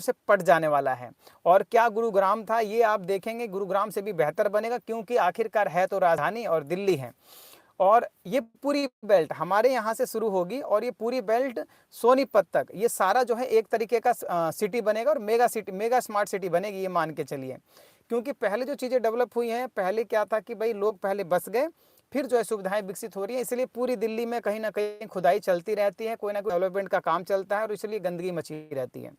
से पट जाने वाला है। और क्या गुरुग्राम था, ये आप देखेंगे गुरुग्राम से भी बेहतर बनेगा, क्योंकि आखिरकार है तो राजधानी और दिल्ली है। और ये पूरी बेल्ट हमारे यहाँ से शुरू होगी और ये पूरी बेल्ट सोनीपत तक, ये सारा जो है एक तरीके का सिटी बनेगा और mega city, mega smart city बनेगी, ये मान के चलिए। क्योंकि पहले जो चीज़ें डेवलप हुई हैं, पहले क्या था कि भाई लोग पहले बस गए, फिर जो है सुविधाएं विकसित हो रही है, इसलिए पूरी दिल्ली में कहीं ना कहीं खुदाई चलती रहती है, कोई ना कोई डेवलपमेंट का काम चलता है और इसलिए गंदगी मची रहती है।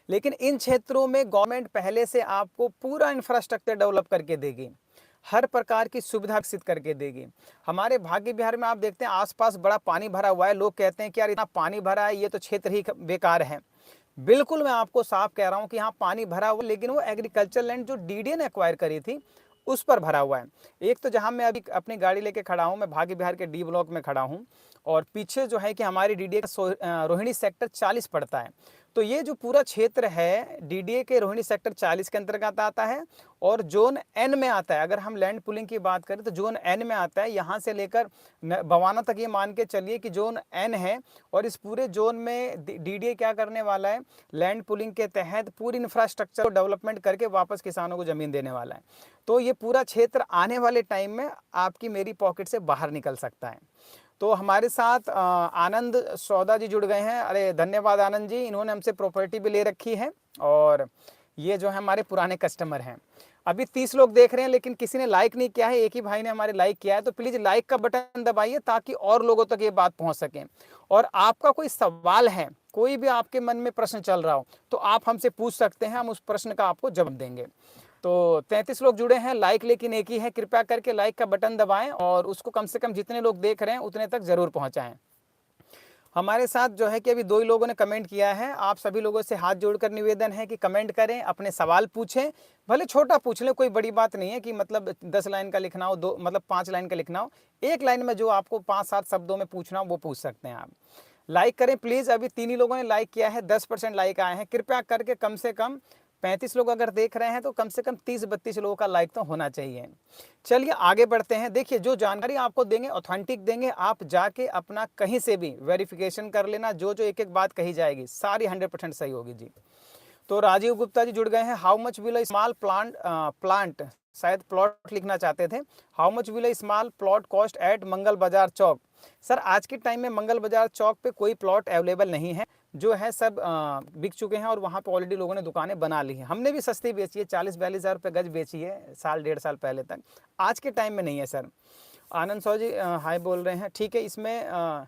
लेकिन इन क्षेत्रों में गवर्नमेंट पहले से आपको पूरा इंफ्रास्ट्रक्चर डेवलप करके देगी, हर प्रकार की सुविधा विकसित करके देगी। हमारे भाग्य बिहार में आप देखते हैं आसपास बड़ा पानी भरा हुआ है, लोग कहते हैं कि यार इतना पानी भरा है, ये तो क्षेत्र ही बेकार है। बिल्कुल मैं आपको साफ कह रहा हूं कि यहाँ पानी भरा हुआ, लेकिन वो एग्रीकल्चर लैंड जो डीडीए ने एक्वायर करी थी उस पर भरा हुआ है। एक तो जहां मैं अभी अपनी गाड़ी लेके खड़ा हूं, मैं भाग्य बिहार के डी ब्लॉक में खड़ा हूं, और पीछे जो है कि हमारी डीडीए का रोहिणी सेक्टर 40 पड़ता है। तो ये जो पूरा क्षेत्र है डीडीए के रोहिणी सेक्टर 40 के अंतर्गत आता है और जोन एन में आता है। अगर हम लैंड पुलिंग की बात करें तो जोन एन में आता है, यहाँ से लेकर बवाना तक ये मान के चलिए कि जोन एन है। और इस पूरे जोन में डीडीए क्या करने वाला है, लैंड पुलिंग के तहत पूरी इंफ्रास्ट्रक्चर को डेवलपमेंट करके वापस किसानों को ज़मीन देने वाला है। तो ये पूरा क्षेत्र आने वाले टाइम में आपकी मेरी पॉकेट से बाहर निकल सकता है। तो हमारे साथ आनंद सौदा जी जुड़ गए हैं। अरे धन्यवाद आनंद जी, इन्होंने हमसे प्रॉपर्टी भी ले रखी है और ये जो है हमारे पुराने कस्टमर हैं। अभी 30 लोग देख रहे हैं लेकिन किसी ने लाइक नहीं किया है, एक ही भाई ने हमारे लाइक किया है। तो प्लीज़ लाइक का बटन दबाइए ताकि और लोगों तक ये बात पहुंच सके। और आपका कोई सवाल है, कोई भी आपके मन में प्रश्न चल रहा हो तो आप हमसे पूछ सकते हैं, हम उस प्रश्न का आपको जवाब देंगे। तो 33 लोग जुड़े हैं, लाइक लेकिन एक ही है, कृपया करके लाइक का बटन दबाएं और उसको कम से कम जितने लोग देख रहे हैं उतने तक जरूर पहुंचाएं। हमारे साथ जो है कि अभी 2 ही लोगों ने कमेंट किया है। आप सभी लोगों से हाथ जोड़कर निवेदन है कि कमेंट करें, अपने सवाल पूछें, भले छोटा पूछ लें, कोई बड़ी बात नहीं है कि मतलब 10 लाइन का लिखना हो, 2 मतलब 5 लाइन का लिखना हो, एक लाइन में जो आपको 5-7 शब्दों में पूछना हो वो पूछ सकते हैं आप। लाइक करें प्लीज़, अभी 3 ही लोगों ने लाइक किया है, 10% लाइक आए हैं। कृपया करके कम से कम 35 लोग अगर देख रहे हैं तो कम से कम 30-32 लोगों का लाइक तो होना चाहिए। चलिए आगे बढ़ते हैं। देखिए जो जानकारी आपको देंगे ऑथेंटिक देंगे, आप जाके अपना कहीं से भी वेरिफिकेशन कर लेना, जो जो एक एक बात कही जाएगी सारी 100% सही होगी जी। तो राजीव गुप्ता जी जुड़ गए हैं। How much will a small plant, शायद प्लॉट लिखना चाहते थे। How much will a small plot cost at Mangal Bazaar Chowk. Sir आज के टाइम में मंगल बाजार चौक पे कोई प्लॉट अवेलेबल नहीं है, जो है सब बिक चुके हैं और वहाँ पे ऑलरेडी लोगों ने दुकानें बना ली हैं। हमने भी सस्ती बेची है, 40-42 हज़ार रुपये गज बेची है साल 1.5 साल पहले तक। आज के टाइम में नहीं है सर। आनंद सौ जी हाय बोल रहे हैं, ठीक है। इसमें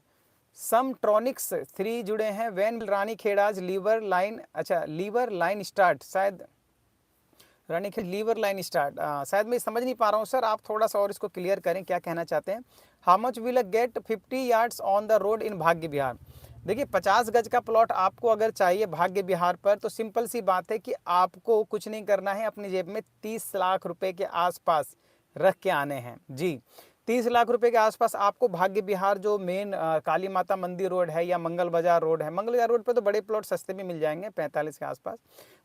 समट्रॉनिक्स 3 जुड़े हैं। वैन रानी खेड़ाज लीवर लाइन, अच्छा लीवर लाइन स्टार्ट, शायद रानी खेड़ लीवर लाइन स्टार्ट, शायद मैं समझ नहीं पा रहा हूँ सर, आप थोड़ा सा और इसको क्लियर करें, क्या कहना चाहते हैं। How much will a gate 50 yards on the road in Bhagya Bihar. देखिए 50 गज का प्लॉट आपको अगर चाहिए भाग्य बिहार पर तो सिंपल सी बात है कि आपको कुछ नहीं करना है, अपनी जेब में 30 लाख रुपए के आसपास रख के आने हैं जी। 30 लाख रुपए के आसपास आपको भाग्य बिहार जो मेन काली माता मंदिर रोड है या मंगल बाजार रोड है, मंगल बाजार रोड पे तो बड़े प्लॉट सस्ते भी मिल जाएंगे 45 के आसपास।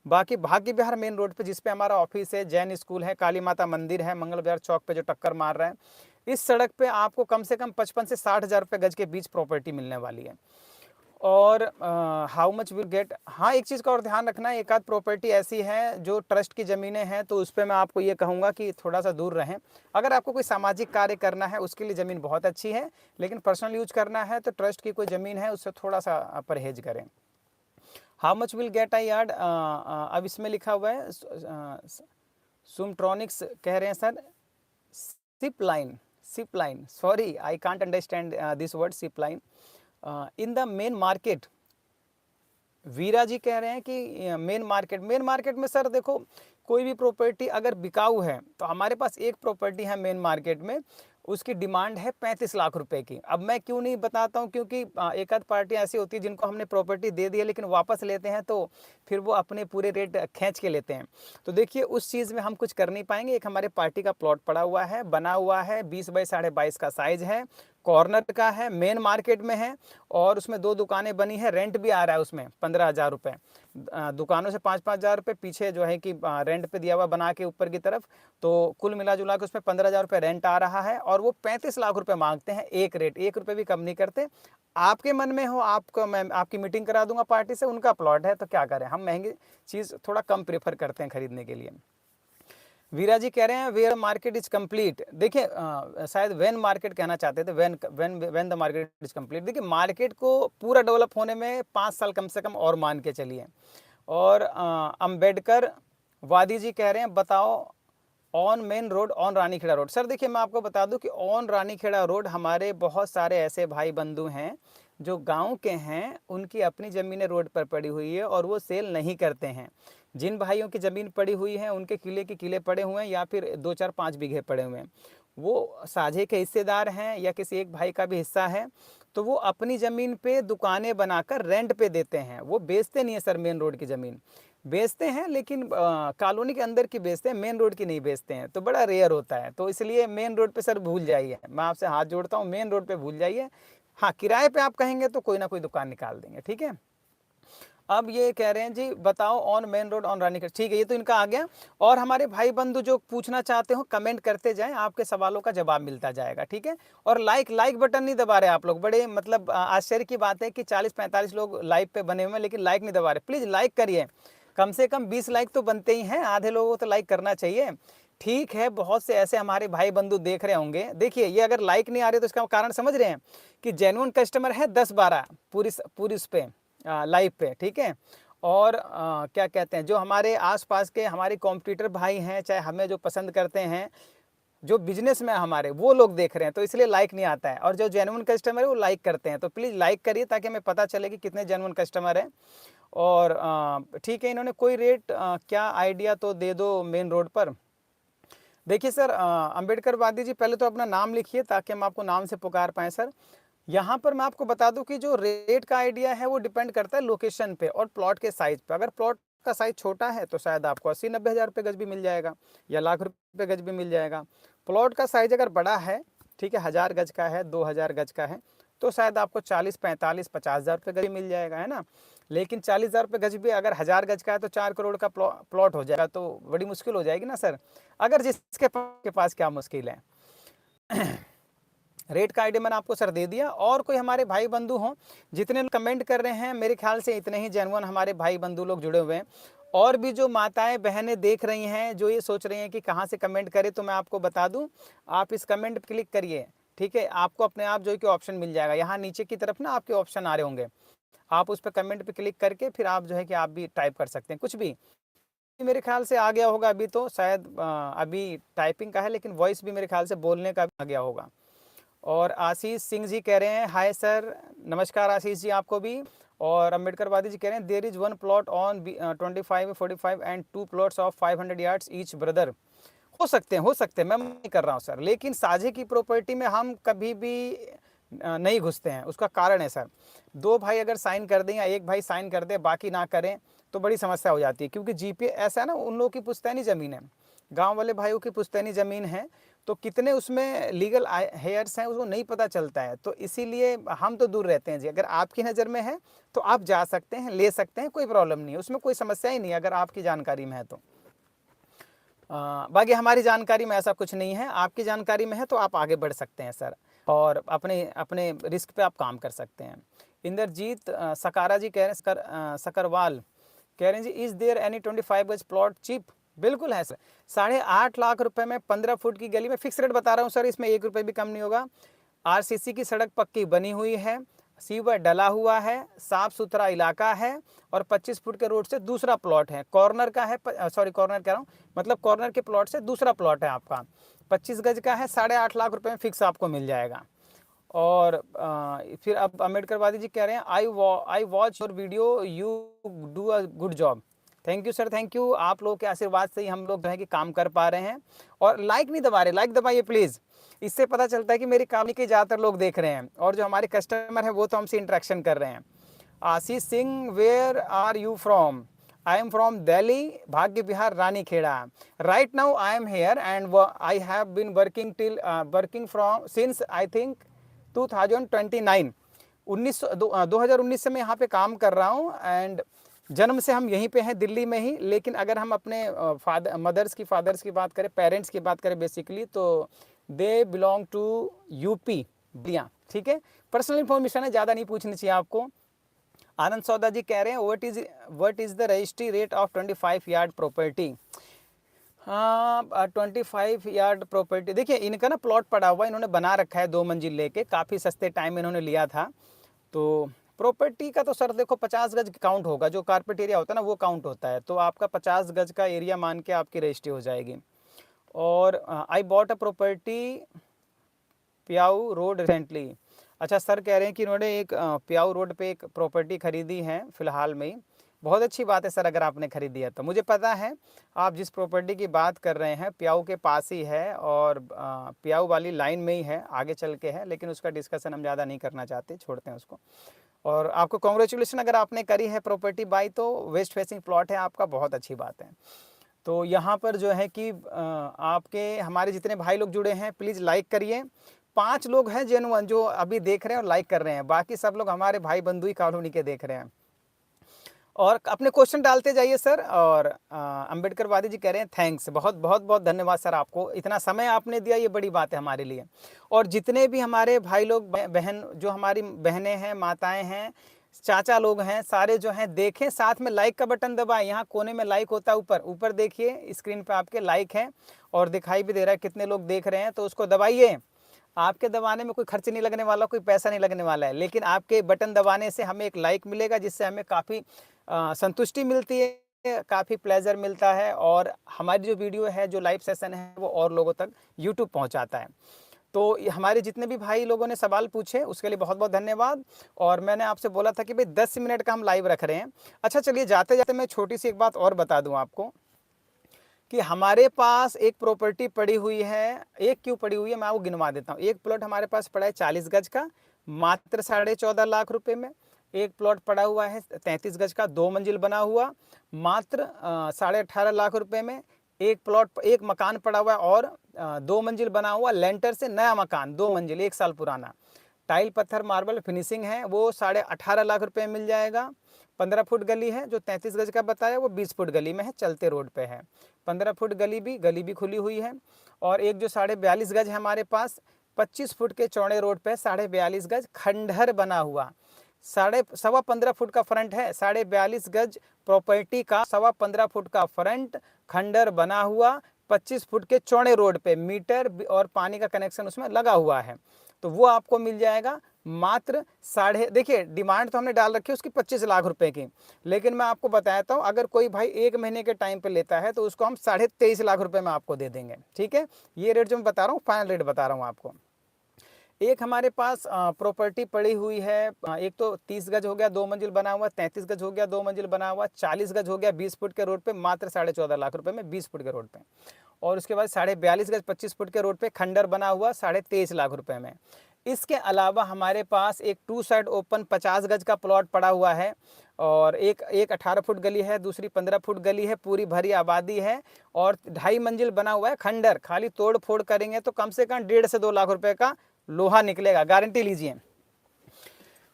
बाकी भाग्य बिहार मेन रोड पे जिस पे हमारा ऑफिस है, जैन स्कूल है, काली माता मंदिर है, मंगल बाजार चौक पे जो टक्कर मार रहा है, इस सड़क पे आपको कम से कम 55 से 60 हज़ार रुपये गज के बीच प्रॉपर्टी मिलने वाली है। और हाउ मच विल गेट, हाँ एक चीज़ का और ध्यान रखना है, एक आध प्रॉपर्टी ऐसी है जो ट्रस्ट की ज़मीनें हैं तो उस पर मैं आपको ये कहूँगा कि थोड़ा सा दूर रहें। अगर आपको कोई सामाजिक कार्य करना है उसके लिए ज़मीन बहुत अच्छी है, लेकिन पर्सनल यूज करना है तो ट्रस्ट की कोई ज़मीन है उससे थोड़ा सा परहेज करें। How much will get I yard, अब इसमें लिखा हुआ है सुमट्रॉनिक्स कह रहे हैं sir sip line, sip line, sorry I can't understand this word sip line in the main market. Veera ji कह रहे हैं कि मेन मार्केट में सर देखो कोई भी प्रॉपर्टी अगर बिकाऊ है तो हमारे पास एक प्रॉपर्टी है मेन मार्केट में, उसकी डिमांड है 35 लाख रुपए की। अब मैं क्यों नहीं बताता हूं, क्योंकि एक आध पार्टी ऐसी होती है जिनको हमने प्रॉपर्टी दे दी है लेकिन वापस लेते हैं तो फिर वो अपने पूरे रेट खींच के लेते हैं। तो देखिए उस चीज़ में हम कुछ कर नहीं पाएंगे। एक हमारे पार्टी का प्लॉट पड़ा हुआ है, बना हुआ है, 20 बाई 22.5 का साइज है, कॉर्नर का है, मेन मार्केट में है और उसमें 2 दुकानें बनी है, रेंट भी आ रहा है उसमें 15 हज़ार रुपये। दुकानों से 5-5 हज़ार रुपये, पीछे जो है कि रेंट पे दिया हुआ बना के ऊपर की तरफ, तो कुल मिला जुला के उसमें 15,000 रुपये रेंट आ रहा है और वो 35 लाख रुपए मांगते हैं एक रेट, 1 रुपये भी कम नहीं करते। आपके मन में हो, आपको मैं आपकी मीटिंग करा दूंगा पार्टी से, उनका प्लॉट है तो क्या करें, हम महंगी चीज़ थोड़ा कम प्रेफर करते हैं खरीदने के लिए। वीरा जी कह रहे हैं वेयर मार्केट इज कंप्लीट। देखिए शायद व्हेन मार्केट कहना चाहते थे, when the market is complete. देखिए मार्केट को पूरा डेवलप होने में 5 साल कम से कम और मान के चलिए। और अम्बेडकर वादी जी कह रहे हैं बताओ on main road on Ranikheda road. Sir देखिए मैं आपको बता दूं कि ऑन रानीखेड़ा रोड हमारे बहुत सारे ऐसे भाई बंधु हैं जो गांव के हैं, उनकी अपनी ज़मीनें रोड पर पड़ी हुई है और वो सेल नहीं करते हैं। जिन भाइयों की ज़मीन पड़ी हुई है उनके किले के किले पड़े हुए हैं या फिर 2-4-5 बीघे पड़े हुए हैं, वो साझे के हिस्सेदार हैं या किसी एक भाई का भी हिस्सा है, तो वो अपनी ज़मीन पे दुकानें बनाकर रेंट पे देते हैं। वो बेचते नहीं है सर, मेन रोड की ज़मीन बेचते हैं लेकिन कॉलोनी के अंदर की बेचते हैं, मेन रोड की नहीं बेचते हैं, तो बड़ा रेयर होता है। तो इसलिए मेन रोड पे सर भूल जाइए, मैं आपसे हाथ जोड़ता हूँ, मेन रोड पे भूल जाइए। हाँ किराए पे आप कहेंगे तो कोई ना कोई दुकान निकाल देंगे, ठीक है। अब ये कह रहे हैं जी बताओ on main road on Ranikheda, ठीक है ये तो इनका आ गया। और हमारे भाई बंधु जो पूछना चाहते हो कमेंट करते जाएं, आपके सवालों का जवाब मिलता जाएगा, ठीक है। और लाइक बटन नहीं दबा रहे आप लोग, बड़े मतलब आश्चर्य की बात है कि 40-45 लोग लाइव पे बने हुए हैं लेकिन लाइक नहीं दबा रहे। प्लीज़ लाइक करिए, कम से कम 20 लाइक तो बनते ही हैं, आधे लोगों को तो लाइक करना चाहिए, ठीक है। बहुत से ऐसे हमारे भाई बंधु देख रहे होंगे। देखिए ये अगर लाइक नहीं आ रहे तो इसका कारण समझ रहे हैं कि जेन्युइन कस्टमर है 10-12 पूरी उस पे लाइव पे, ठीक है। और क्या कहते हैं जो हमारे आसपास के हमारे कॉम्पिटिटर भाई हैं, चाहे हमें जो पसंद करते हैं, जो बिजनेस में हमारे, वो लोग देख रहे हैं तो इसलिए लाइक नहीं आता है। और जो जेन्युइन कस्टमर है वो लाइक करते हैं, तो प्लीज़ लाइक करिए ताकि हमें पता चले कि कितने जेन्युइन कस्टमर हैं। और ठीक है, इन्होंने कोई रेट क्या आइडिया तो दे दो मेन रोड पर। देखिए सर अम्बेडकर वादी जी पहले तो अपना नाम लिखिए ताकि हम आपको नाम से पुकार पाएँ सर। यहाँ पर मैं आपको बता दूं कि जो रेट का आइडिया है वो डिपेंड करता है लोकेशन पे और प्लॉट के साइज पे। अगर प्लॉट का साइज छोटा है तो शायद आपको 80-90 हज़ार रुपये गज भी मिल जाएगा या लाख रुपये गज भी मिल जाएगा। प्लॉट का साइज अगर बड़ा है, ठीक है, 1000 गज का है, 2000 गज का है, तो शायद आपको 40-45-50 हज़ार रुपये गज मिल जाएगा, है ना। लेकिन 40,000 रुपये गज भी अगर 1000 गज का है तो 4 करोड़ का प्लॉट हो जाएगा, तो बड़ी मुश्किल हो जाएगी ना सर। अगर जिसके पास क्या मुश्किल है। रेट का आइडिया मैंने आपको सर दे दिया। और कोई हमारे भाई बंधु हों, जितने कमेंट कर रहे हैं मेरे ख्याल से इतने ही जेन्युइन हमारे भाई बंधु लोग जुड़े हुए हैं। और भी जो माताएं बहनें देख रही हैं जो ये सोच रही हैं कि कहाँ से कमेंट करें, तो मैं आपको बता दूं आप इस कमेंट पर क्लिक करिए, ठीक है। आपको अपने आप जो है कि ऑप्शन मिल जाएगा, यहाँ नीचे की तरफ ना आपके ऑप्शन आ रहे होंगे, आप उस पर कमेंट पर क्लिक करके फिर आप जो है कि आप भी टाइप कर सकते हैं कुछ भी। मेरे ख्याल से आ गया होगा अभी, तो शायद अभी टाइपिंग का है लेकिन वॉइस भी मेरे ख्याल से बोलने का आ गया होगा। और आशीष सिंह जी कह रहे हैं हाय सर, नमस्कार आशीष जी आपको भी। और अम्बेडकर वादी जी कह रहे हैं there is 1 plot on 25-45 and 2 plots of 500 yards each brother. हो सकते हैं, मैं नहीं कर रहा हूँ सर, लेकिन साझे की प्रॉपर्टी में हम कभी भी नहीं घुसते हैं। उसका कारण है सर, 2 भाई अगर साइन कर दें या 1 भाई साइन कर दे बाकी ना करें तो बड़ी समस्या हो जाती है। क्योंकि जीपीए ऐसा है ना, उन लोगों की पुश्तैनी ज़मीन है, गांव वाले भाइयों की पुश्तैनी ज़मीन है, तो कितने उसमें लीगल हेयर्स हैं उसको नहीं पता चलता है। तो इसीलिए हम तो दूर रहते हैं जी। अगर आपकी नज़र में है तो आप जा सकते हैं, ले सकते हैं, कोई प्रॉब्लम नहीं है, उसमें कोई समस्या ही नहीं है अगर आपकी जानकारी में है तो। बाकी हमारी जानकारी में ऐसा कुछ नहीं है, आपकी जानकारी में है तो आप आगे बढ़ सकते हैं सर, और अपने अपने रिस्क पे आप काम कर सकते हैं। इंद्रजीत सकारा जी कह रहे हैं, सकरवाल कह रहे हैं जी इज़ देयर एनी 25 गज प्लॉट चीप। बिल्कुल है सर, 8.5 लाख रुपए में 15 फुट की गली में फिक्स रेट बता रहा हूँ सर, इसमें 1 रुपये भी कम नहीं होगा। आरसीसी की सड़क पक्की बनी हुई है, सीवर डला हुआ है, साफ सुथरा इलाका है और 25 फुट के रोड से दूसरा प्लॉट है, कॉर्नर का है, सॉरी कॉर्नर कह रहा हूँ, मतलब कॉर्नर के प्लॉट से दूसरा प्लॉट है आपका, 25 गज का है, 8.5 लाख रुपए में फिक्स आपको मिल जाएगा। और फिर अब अम्बेडकर वादी जी कह रहे हैं I watch your video, you do a good job. Thank you sir, thank you, आप लोगों के आशीर्वाद से ही हम लोग जो है कि काम कर पा रहे हैं। और लाइक नहीं दबा रहे, लाइक दबाइए प्लीज़, इससे पता चलता है कि मेरी कहानी के ज़्यादातर लोग देख रहे हैं और जो हमारे कस्टमर हैं वो तो हमसे इंटरेक्शन कर रहे हैं। Ashish Singh where are you from? I am from Delhi, Bhagya Vihar, Ranikheda. Right now I am here and I have been working from since I think 2029। 2019 से मैं यहाँ पे काम कर रहा हूँ एंड जन्म से हम यहीं पे हैं दिल्ली में ही, लेकिन अगर हम अपने फादर्स की बात करें, पेरेंट्स की बात करें बेसिकली, तो they belong to UP Ballia. ठीक है, पर्सनल इन्फॉर्मेशन है, ज़्यादा नहीं पूछनी चाहिए आपको। आनंद सौदा जी कह रहे हैं what is the registry rate of 25 yard property. हाँ, 25 यार्ड प्रॉपर्टी, देखिए इनका ना प्लॉट पड़ा हुआ, इन्होंने बना रखा है 2 मंजिल लेके, काफ़ी सस्ते टाइम में इन्होंने लिया था। तो प्रॉपर्टी का तो सर देखो 50 गज काउंट होगा, जो कारपेट एरिया होता है ना वो काउंट होता है, तो आपका 50 गज का एरिया मान के आपकी रजिस्ट्री हो जाएगी। और I bought a property Pyau road recently. अच्छा, सर कह रहे हैं कि इन्होंने एक प्याऊ रोड पे एक प्रॉपर्टी खरीदी है फिलहाल में ही। बहुत अच्छी बात है सर, अगर आपने खरीदी है तो। मुझे पता है आप जिस प्रॉपर्टी की बात कर रहे हैं प्याऊ के पास ही है, और प्याऊ वाली लाइन में ही है, आगे चल के है, लेकिन उसका डिस्कशन हम ज़्यादा नहीं करना चाहते, छोड़ते हैं उसको। और आपको कॉन्ग्रेचुलेसन, अगर आपने करी है प्रॉपर्टी बाई, तो वेस्ट फेसिंग प्लॉट है आपका, बहुत अच्छी बात है। तो यहाँ पर जो है कि आपके हमारे जितने भाई लोग जुड़े हैं प्लीज़ लाइक करिए। 5 लोग हैं जेन्युइन जो अभी देख रहे हैं और लाइक कर रहे हैं, बाकी सब लोग हमारे भाई बंधु ही कॉलोनी के देख रहे हैं। और अपने क्वेश्चन डालते जाइए सर। और अंबेडकर वादी जी कह रहे हैं थैंक्स, बहुत बहुत बहुत धन्यवाद सर, आपको इतना समय आपने दिया, ये बड़ी बात है हमारे लिए। और जितने भी हमारे भाई लोग बहन, जो हमारी बहनें हैं, माताएं हैं, चाचा लोग हैं, सारे जो हैं देखें, साथ में लाइक का बटन दबाएं, यहाँ कोने में लाइक होता है, ऊपर ऊपर देखिए स्क्रीन पे आपके लाइक हैं, और दिखाई भी दे रहा है कितने लोग देख रहे हैं, तो उसको दबाइए। आपके दबाने में कोई खर्च नहीं लगने वाला, कोई पैसा नहीं लगने वाला है, लेकिन आपके बटन दबाने से हमें एक लाइक मिलेगा, जिससे हमें काफ़ी संतुष्टि मिलती है, काफ़ी प्लेजर मिलता है, और हमारी जो वीडियो है, जो लाइव सेशन है, वो और लोगों तक यूट्यूब पहुंचाता है। तो हमारे जितने भी भाई लोगों ने सवाल पूछे उसके लिए बहुत बहुत धन्यवाद। और मैंने आपसे बोला था कि भाई 10 मिनट का हम लाइव रख रहे हैं। अच्छा चलिए, जाते जाते मैं छोटी सी एक बात और बता दूं आपको कि हमारे पास एक प्रॉपर्टी पड़ी हुई है। एक क्यों पड़ी हुई है मैं आपको गिनवा देता हूँ। एक प्लॉट हमारे पास पड़ा है 40 गज का, मात्र 14.5 लाख रुपए में। एक प्लॉट पड़ा हुआ है 33 गज का, 2 मंजिल बना हुआ, मात्र 18.5 लाख रुपए में। एक प्लॉट, एक मकान पड़ा हुआ है और 2 मंजिल बना हुआ, लेंटर से नया मकान, 2 मंजिल, 1 साल पुराना, टाइल पत्थर मार्बल फिनिशिंग है, वो 18.5 लाख रुपए में मिल जाएगा। 15 फुट गली है, जो 33 गज का बताया वो 20 फुट गली में है, चलते रोड पे है। 15 फुट गली भी खुली हुई है। और एक जो 42.5 गज है हमारे पास, 25 फुट के चौड़े रोड पे 42.5 गज खंडहर बना हुआ, 15.25 फुट का फ्रंट है, 42.5 गज प्रॉपर्टी का 15.25 फुट का फ्रंट खंडहर बना हुआ, 25 फुट के चौड़े रोड पे, मीटर और पानी का कनेक्शन उसमें लगा हुआ है। तो वो आपको मिल जाएगा मात्र देखिए डिमांड तो हमने डाल रखी है उसकी 25 लाख रुपए की, लेकिन मैं आपको बताता हूँ अगर कोई भाई 1 महीने के टाइम पे लेता है तो उसको हम 23.5 लाख रुपए में आपको दे देंगे। ठीक है, ये रेट जो मैं बता रहा हूँ फाइनल रेट बता रहा हूँ आपको। एक हमारे पास प्रॉपर्टी पड़ी हुई है, एक तो 30 गज हो गया 2 मंजिल बना हुआ, 33 गज हो गया 2 मंजिल बना हुआ, 40 गज हो गया 20 फुट के रोड पे, मात्र 14.5 लाख रुपए में 20 फुट के रोड पे। और उसके बाद 42.5 गज 25 फुट के रोड पे खंडर बना हुआ 23.5 लाख रुपए में। इसके अलावा हमारे पास एक 2 साइड ओपन 50 गज का प्लॉट पड़ा हुआ है, और एक 18 फुट गली है, दूसरी 15 फुट गली है, पूरी भरी आबादी है, और 2.5 मंजिल बना हुआ है खंडर। खाली तोड़ फोड़ करेंगे तो कम से कम 1.5 से 2 लाख रुपए का लोहा निकलेगा, गारंटी लीजिए।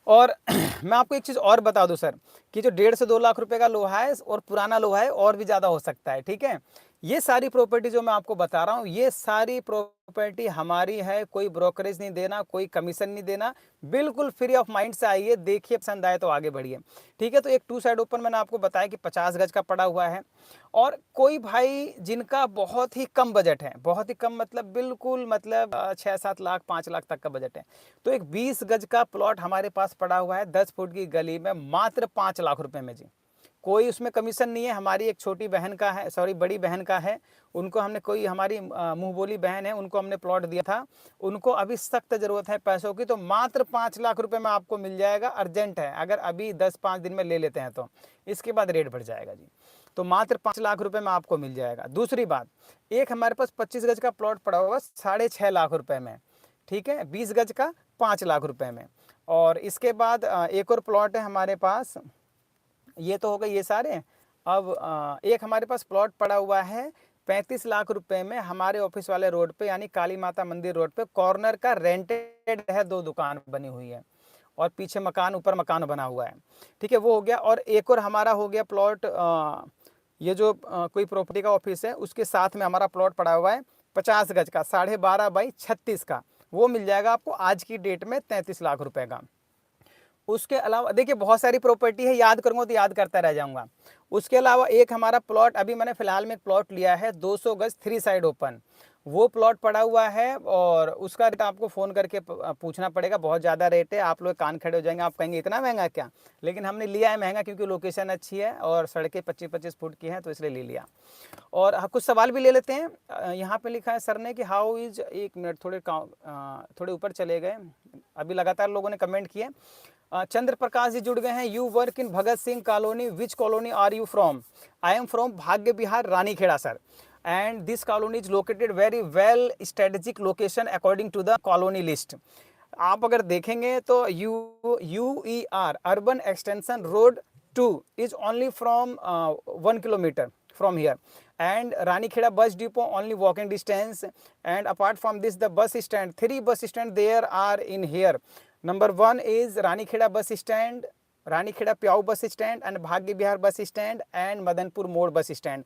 और मैं आपको एक चीज़ और बता दूं सर, कि जो 1.5 से 2 लाख रुपए का लोहा है और पुराना लोहा है और भी ज़्यादा हो सकता है। ठीक है, ये सारी प्रॉपर्टी जो मैं आपको बता रहा हूँ, ये सारी प्रॉपर्टी हमारी है, कोई ब्रोकरेज नहीं देना, कोई कमीशन नहीं देना, बिल्कुल फ्री ऑफ माइंड से आइए, देखिए, पसंद आए तो आगे बढ़िए। ठीक है, तो एक 2 साइड ओपन मैंने आपको बताया कि 50 गज का पड़ा हुआ है। और कोई भाई जिनका बहुत ही कम बजट है, बहुत ही कम मतलब बिल्कुल मतलब 6-7 लाख 5 लाख तक का बजट है, तो एक 20 गज का प्लॉट हमारे पास पड़ा हुआ है 10 फुट की गली में, मात्र 5 लाख रुपए में जी। कोई उसमें कमीशन नहीं है। हमारी एक छोटी बहन का है, सॉरी बड़ी बहन का है, उनको हमने, कोई हमारी मुंह बोली बहन है, उनको हमने प्लॉट दिया था, उनको अभी सख्त ज़रूरत है पैसों की, तो मात्र 5 लाख रुपए में आपको मिल जाएगा। अर्जेंट है, अगर अभी 10-5 दिन में ले लेते हैं तो इसके बाद रेट बढ़ जाएगा जी। तो मात्र 5 लाख रुपए में आपको मिल जाएगा। दूसरी बात, एक हमारे पास 25 गज का प्लॉट पड़ा हुआ 6.5 लाख रुपए में। ठीक है, 20 गज का 5 लाख रुपए में। और इसके बाद एक और प्लॉट है हमारे पास, ये तो हो गए ये सारे। अब एक हमारे पास प्लॉट पड़ा हुआ है 35 लाख रुपए में, हमारे ऑफिस वाले रोड पे, यानी काली माता मंदिर रोड पे, कॉर्नर का, रेंटेड है, 2 दुकान बनी हुई है। और पीछे मकान, ऊपर मकान बना हुआ है, ठीक है, वो हो गया। और एक और हमारा हो गया प्लॉट, ये जो कोई प्रॉपर्टी का ऑफिस है उसके साथ में हमारा प्लॉट पड़ा हुआ है 50 गज का, 12.5 बाई 36 का, वो मिल जाएगा आपको आज की डेट में 33 लाख रुपए का। उसके अलावा देखिए बहुत सारी प्रॉपर्टी है, याद करूंगा तो याद करता रह जाऊंगा। उसके अलावा एक हमारा प्लॉट, अभी मैंने फिलहाल में एक प्लॉट लिया है 200 गज 3 साइड ओपन, वो प्लॉट पड़ा हुआ है और उसका रेट आपको फ़ोन करके पूछना पड़ेगा, बहुत ज़्यादा रेट है, आप लोग कान खड़े हो जाएंगे, आप कहेंगे इतना महंगा क्या, लेकिन हमने लिया है महंगा क्योंकि लोकेशन अच्छी है और सड़कें 25-25 फुट की हैं, तो इसलिए ले लिया। और कुछ सवाल भी ले लेते हैं। यहाँ पे लिखा है सर ने कि हाउ इज, एक मिनट, थोड़े ऊपर चले गए, अभी लगातार लोगों ने कमेंट किए। चंद्र प्रकाश जी जुड़ गए हैं। You work in Bhagat Singh colony, which colony are you from? I am from Bhagya Vihar Ranikheda sir, and this colony is located very well strategic location according to the colony list। आप अगर देखेंगे तो UER urban extension road 2 is only from 1 kilometer from here, and Ranikheda bus depot only walking distance, and apart from this the bus stand, 3 bus stand there are in here। Number 1 is Ranikheda bus stand, Ranikheda Pyau bus stand and भाग्य विहार बस stand and Madanpur मोड़ bus stand.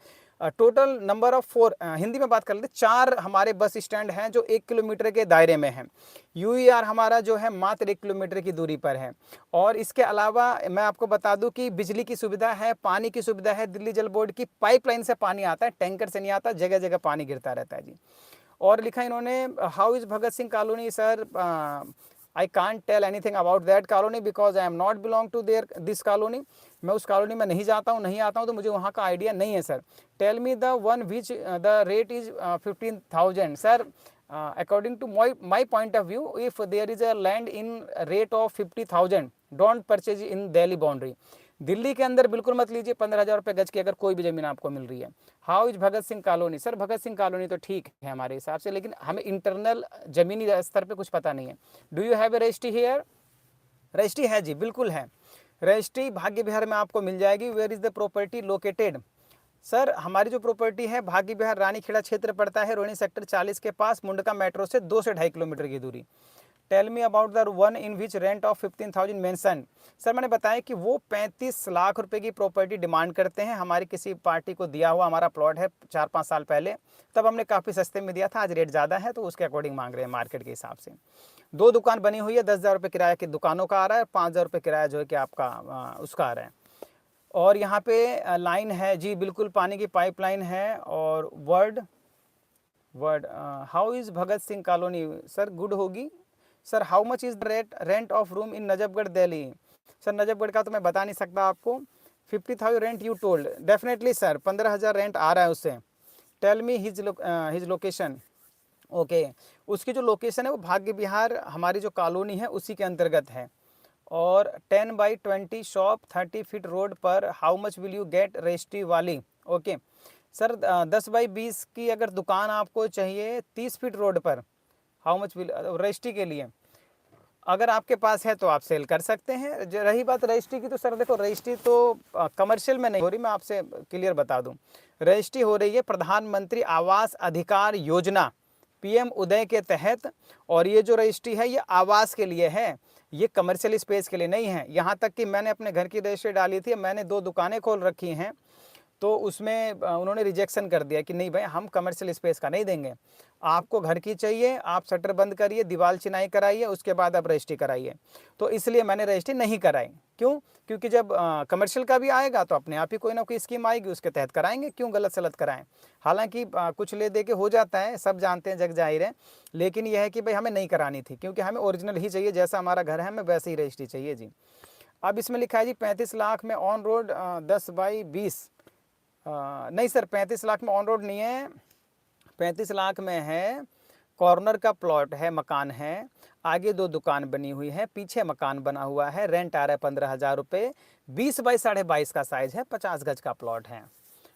Total number of 4, Hindi में बात कर लेते 4 हमारे bus stand हैं जो 1 किलोमीटर के दायरे में हैं। UER हमारा जो है मात्र 1 किलोमीटर की दूरी पर है। और इसके अलावा मैं आपको बता दूं कि बिजली की सुविधा है, पानी की सुविधा है, दिल्ली जल बोर्ड की पाइपलाइन से पानी आता है, टैंकर से नहीं आता, जगह जगह पानी गिरता रहता है जी। और लिखा इन्होंने how is Bhagat Singh colony sir, I can't tell anything about that colony because I am not belong to this colony। मैं उस कॉलोनी में नहीं जाता हूँ, नहीं आता हूँ, तो मुझे वहाँ का आइडिया नहीं है sir. Tell me the one which the rate is 15,000 sir. According to my point of view, if there is a land in rate of 50,000 don't purchase in Delhi boundary. Delhi के अंदर बिल्कुल मत लीजिए 15,000 रुपये गज की अगर कोई भी ज़मीन आपको मिल रही है। How is Bhagat Singh colony sir? Bhagat Singh colony तो ठीक है हमारे हिसाब से, लेकिन हमें इंटरनल ज़मीनी स्तर पे कुछ पता नहीं है। Do you have a registry here? Registry है जी, बिल्कुल है, रजिस्ट्री भाग्य विहार में आपको मिल जाएगी। Where is the property located? Sir हमारी जो प्रॉपर्टी है भाग्य विहार रानीखेड़ा क्षेत्र पड़ता है, रोहिणी सेक्टर 40 के पास, मुंडका मेट्रो से 2 से 2.5 किलोमीटर की दूरी। Tell me about the one in which rent of 15,000 mention. Sir मैंने बताया कि वो 35 लाख रुपए की प्रॉपर्टी डिमांड करते हैं। हमारी किसी पार्टी को दिया हुआ हमारा प्लॉट है 4-5 साल पहले, तब हमने काफ़ी सस्ते में दिया था, आज रेट ज़्यादा है तो उसके अकॉर्डिंग मांग रहे हैं मार्केट के हिसाब से। 2 दुकान बनी हुई है, 10,000 रुपये किराया की दुकानों का आ रहा है, 5,000 रुपये किराया जो है कि आपका उसका आ रहा है। और यहाँ पे लाइन है जी, बिल्कुल पानी की पाइपलाइन है। और word how is Bhagat Singh colony? Sir good होगी। Sir how much is the rent of room in Najafgarh Delhi? Sir Najafgarh का तो मैं बता नहीं सकता आपको। 50,000 rent you told, definitely sir 15,000 rent आ रहा है उससे। Tell me his location. Okay, उसकी जो लोकेशन है वो भाग्य विहार हमारी जो कॉलोनी है उसी के अंतर्गत है। और 10 बाई 20 शॉप 30 फीट रोड पर, how much will you get registry वाली? ओके सर 10 बाई 20 की अगर दुकान आपको चाहिए 30 फीट रोड पर, हाउ मच विल रजिस्ट्री के लिए? अगर आपके पास है तो आप सेल कर सकते हैं। रही बात रजिस्ट्री की, तो सर देखो रजिस्ट्री तो कमर्शियल में नहीं हो रही, मैं आपसे क्लियर बता दूं। रजिस्ट्री हो रही है प्रधानमंत्री आवास अधिकार योजना PM उदय के तहत, और ये जो रजिस्ट्री है ये आवास के लिए है, ये कमर्शियल स्पेस के लिए नहीं है। यहाँ तक कि मैंने अपने घर की रजिस्ट्री डाली थी, मैंने 2 दुकानें खोल रखी हैं, तो उसमें उन्होंने रिजेक्शन कर दिया कि नहीं भाई हम कमर्शियल स्पेस का नहीं देंगे, आपको घर की चाहिए, आप शटर बंद करिए, दीवार चिनाई कराइए, उसके बाद आप रजिस्ट्री कराइए। तो इसलिए मैंने रजिस्ट्री नहीं कराई। क्यों? क्योंकि जब कमर्शियल का भी आएगा तो अपने आप ही कोई ना कोई स्कीम आएगी, उसके तहत कराएंगे, क्यों गलत सलत कराएं। हालांकि कुछ ले दे के हो जाता है, सब जानते हैं, जग जाहिर है, लेकिन यह है कि भाई हमें नहीं करानी थी, क्योंकि हमें ओरिजिनल ही चाहिए, जैसा हमारा घर है हमें वैसे ही रजिस्ट्री चाहिए जी। अब इसमें लिखा है जी 35 लाख में ऑन रोड 10 बाई 20। नहीं सर 35 लाख में ऑन रोड नहीं है, 35 लाख में है कॉर्नर का प्लॉट है, मकान है, आगे 2 दुकान बनी हुई है, पीछे मकान बना हुआ है, रेंट आ रहा है 15,000 रुपये, 20 बाई 22.5 का साइज़ है, 50 गज का प्लॉट है।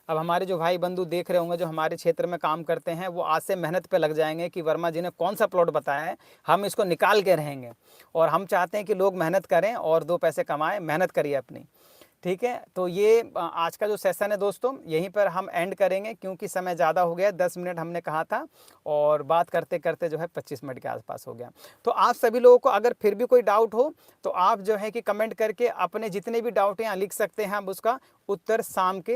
अब हमारे जो भाई बंधु देख रहे होंगे जो हमारे क्षेत्र में काम करते हैं, वो आज से मेहनत पे लग जाएंगे कि वर्मा जी ने कौन सा प्लॉट बताया है, हम इसको निकाल के रहेंगे। और हम चाहते हैं कि लोग मेहनत करें और 2 पैसे कमाएं, मेहनत करिए अपनी। ठीक है, तो ये आज का जो सेशन है दोस्तों यहीं पर हम एंड करेंगे, क्योंकि समय ज़्यादा हो गया, 10 मिनट हमने कहा था और बात करते करते जो है 25 मिनट के आसपास हो गया। तो आप सभी लोगों को अगर फिर भी कोई डाउट हो तो आप जो है कि कमेंट करके अपने जितने भी डाउट हैं यहाँ लिख सकते हैं, हम उसका उत्तर शाम के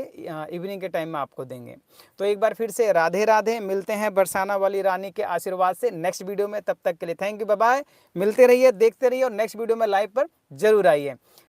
इवनिंग के टाइम में आपको देंगे। तो एक बार फिर से राधे राधे, मिलते हैं बरसाना वाली रानी के आशीर्वाद से नेक्स्ट वीडियो में। तब तक के लिए थैंक यू, बाय बाय। मिलते रहिए, देखते रहिए और नेक्स्ट वीडियो में लाइव पर जरूर आइए।